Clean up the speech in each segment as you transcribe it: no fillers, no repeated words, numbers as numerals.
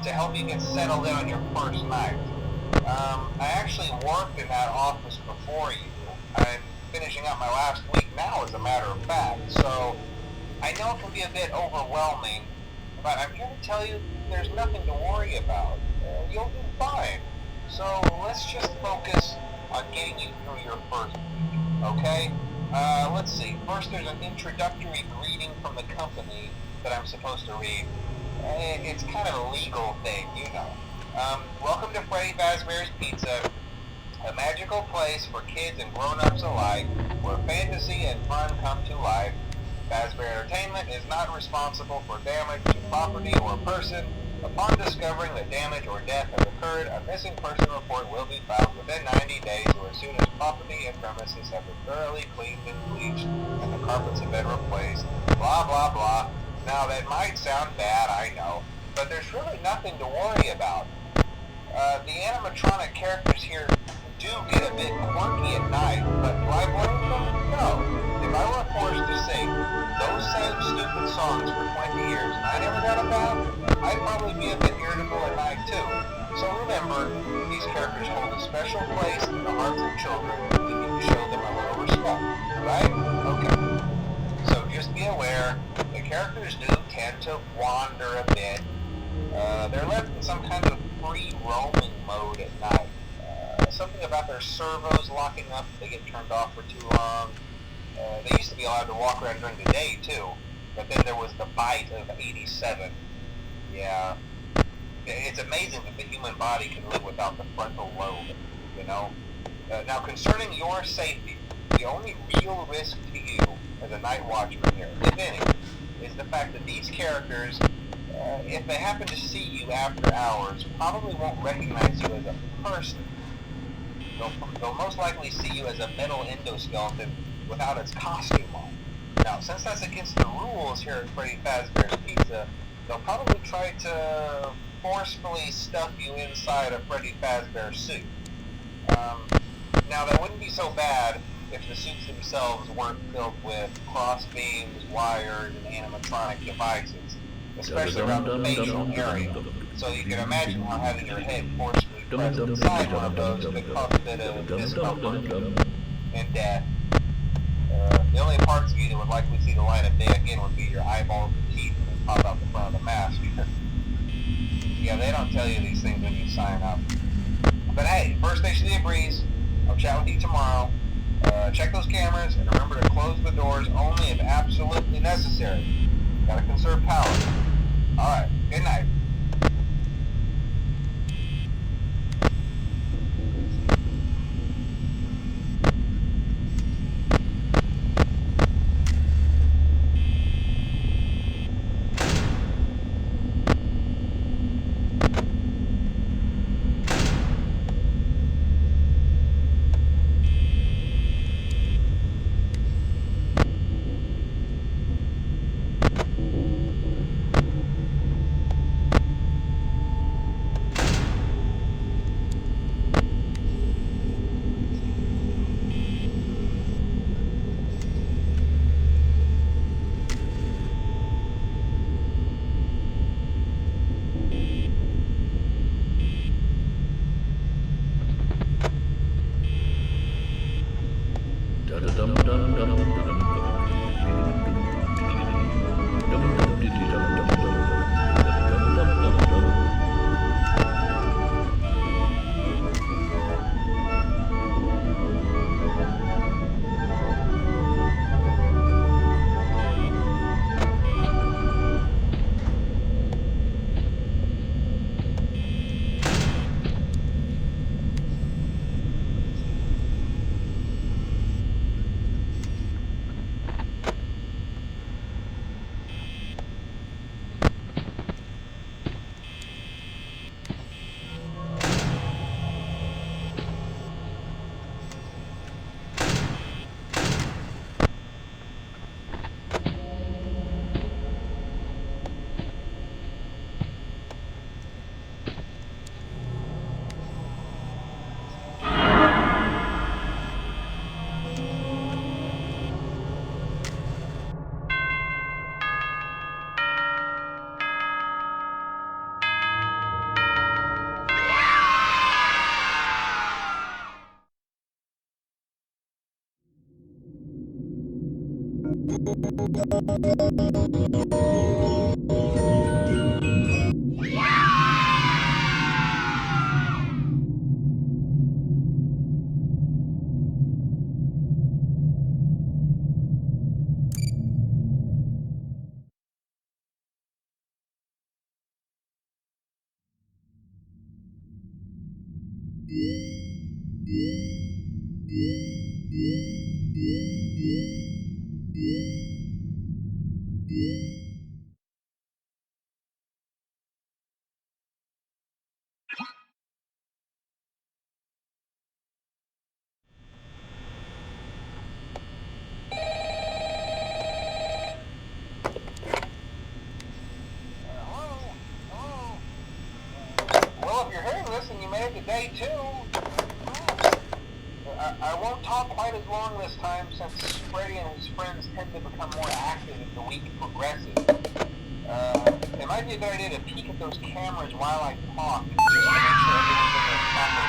To help you get settled in on your first night. I actually worked in that office before you. I'm finishing up my last week now, as a matter of fact, so I know it can be a bit overwhelming, but I'm here to tell you there's nothing to worry about. You'll be fine. So let's just focus on getting you through your first week, okay? Let's see. First, there's an introductory greeting from the company that I'm supposed to read. It's kind of a legal thing, you know. Welcome to Freddy Fazbear's Pizza, a magical place for kids and grown-ups alike, where fantasy and fun come to life. Fazbear Entertainment is not responsible for damage to property or person. Upon discovering that damage or death has occurred, a missing person report will be filed within 90 days or as soon as property and premises have been thoroughly cleaned and bleached and the carpets have been replaced. Blah, blah, blah. Now, that might sound bad, I know, but there's really nothing to worry about. The animatronic characters here do get a bit quirky at night, but do I blame them? No. If I were forced to sing those same stupid songs for 20 years and I never got a bath, I'd probably be a bit irritable at night too. So remember, these characters hold a special place in the hearts of children. We need to show them a little respect, right? Okay. So just be aware, the characters do tend to wander a bit. They're left in some kind of free roaming mode at night. Something about their servos locking up if they get turned off for too long. They used to be allowed to walk around during the day too, but then there was the bite of 87. Yeah. It's amazing that the human body can live without the frontal lobe, you know? Now concerning your safety, the only real risk to you as a night watchman here, if any, is the fact that these characters, if they happen to see you after hours, probably won't recognize you as a person. They'll most likely see you as a metal endoskeleton without its costume on. Now, since that's against the rules here at Freddy Fazbear's Pizza, they'll probably try to forcefully stuff you inside a Freddy Fazbear suit. Now, that wouldn't be so bad if the suits themselves weren't filled with cross beams, wires, and animatronic devices, especially around the facial area. So you can imagine how having your head forcefully pressed inside one of those could cause a bit of discomfort and death. The only parts of you that would likely see the light of day again would be your eyeballs and teeth when they pop out the front of the mask. Yeah, they don't tell you these things when you sign up. But hey, first station of the breeze. I'll chat with you tomorrow. Check those cameras and remember to close the doors only if absolutely necessary. Gotta conserve power. Alright, good night. Well, if you're hearing this and you made it to day 2, I won't talk quite as long this time since Freddy and his friends tend to become more active as the week progresses. It might be a good idea to peek at those cameras while I talk, just to make sure everything's in their proper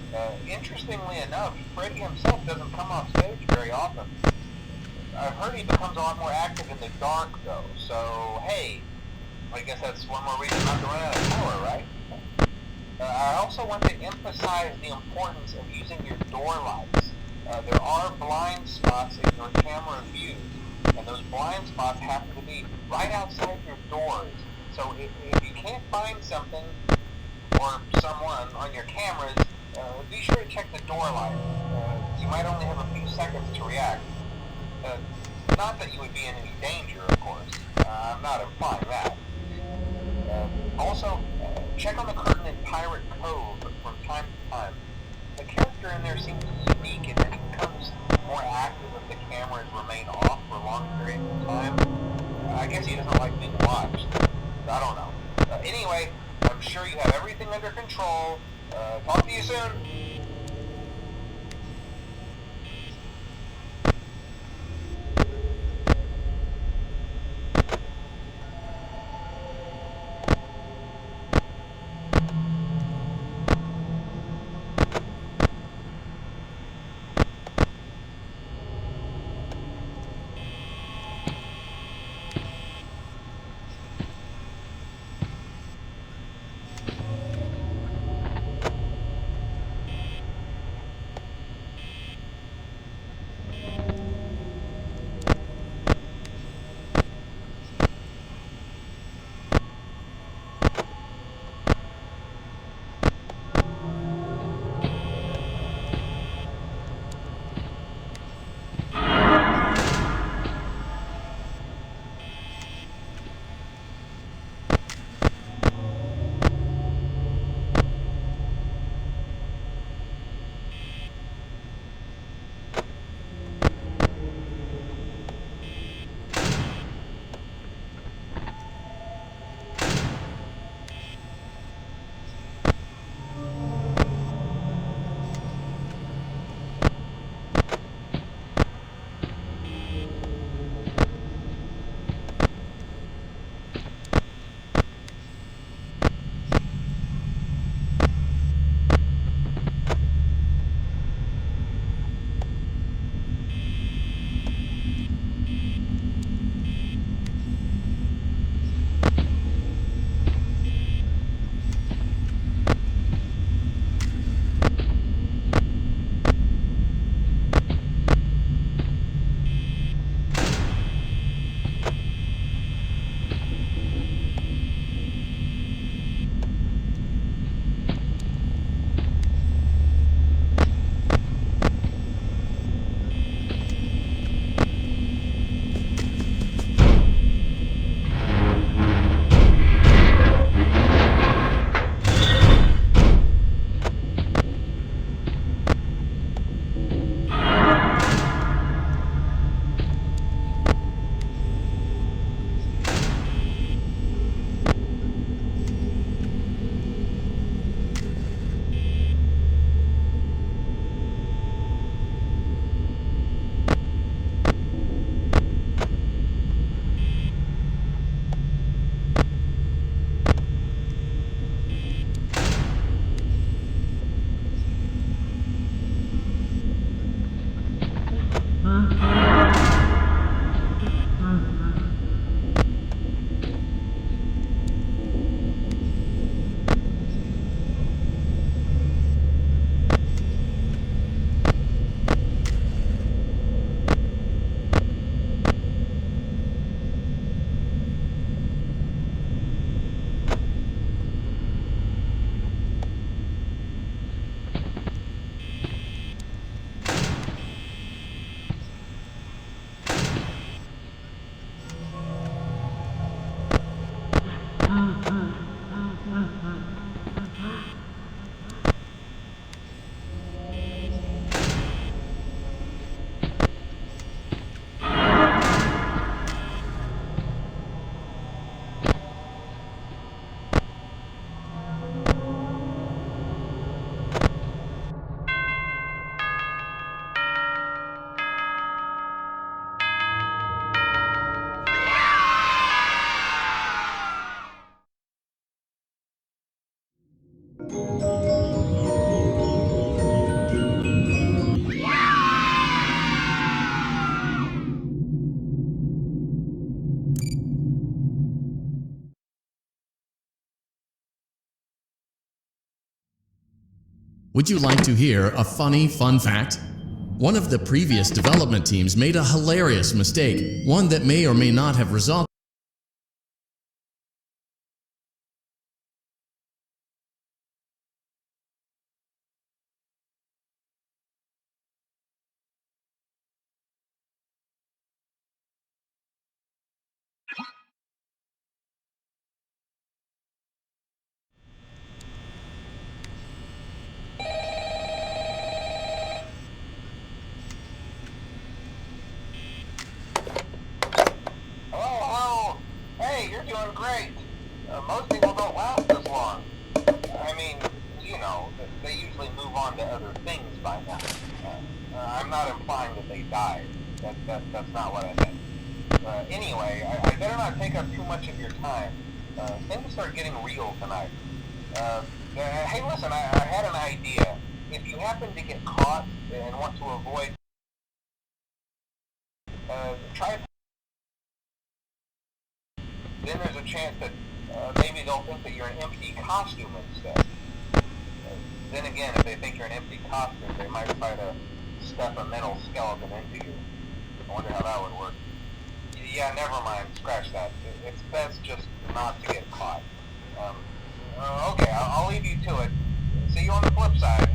place, interestingly enough, Freddy himself doesn't come off stage very often. I've heard he becomes a lot more active in the dark, though, so hey, I guess that's one more reason not to run out of power, right? I also want to emphasize the importance of using your door lights. There are blind spots in your camera view, and those blind spots happen to be right outside your doors. So if you can't find something or someone on your cameras, be sure to check the door light. You might only have a few seconds to react. Not that you would be in any danger, of course. I'm not implying that. Also, check on the curtain in Pirate Cove from time to time. The character in there seems unique and then becomes more active if the cameras remain off for long periods of time. I guess he doesn't like being watched. I don't know. Anyway, I'm sure you have everything under control. Talk to you soon. Would you like to hear a funny fun fact? One of the previous development teams made a hilarious mistake, one that may or may not have resulted. Hello? Hey, you're doing great. Most people don't last this long. I mean, you know, they usually move on to other things by now. I'm not implying that they died. That's not what I meant. Anyway, I better not take up too much of your time. Things start getting real tonight. Hey, listen, I had an idea. If you happen to get caught and want to avoid, try. Then there's a chance that maybe they'll think that you're an empty costume instead. Then again, if they think you're an empty costume, they might try to stuff a metal skeleton into you. I wonder how that would work. Yeah, never mind. Scratch that. It's best just not to get caught. Okay, I'll leave you to it. See you on the flip side.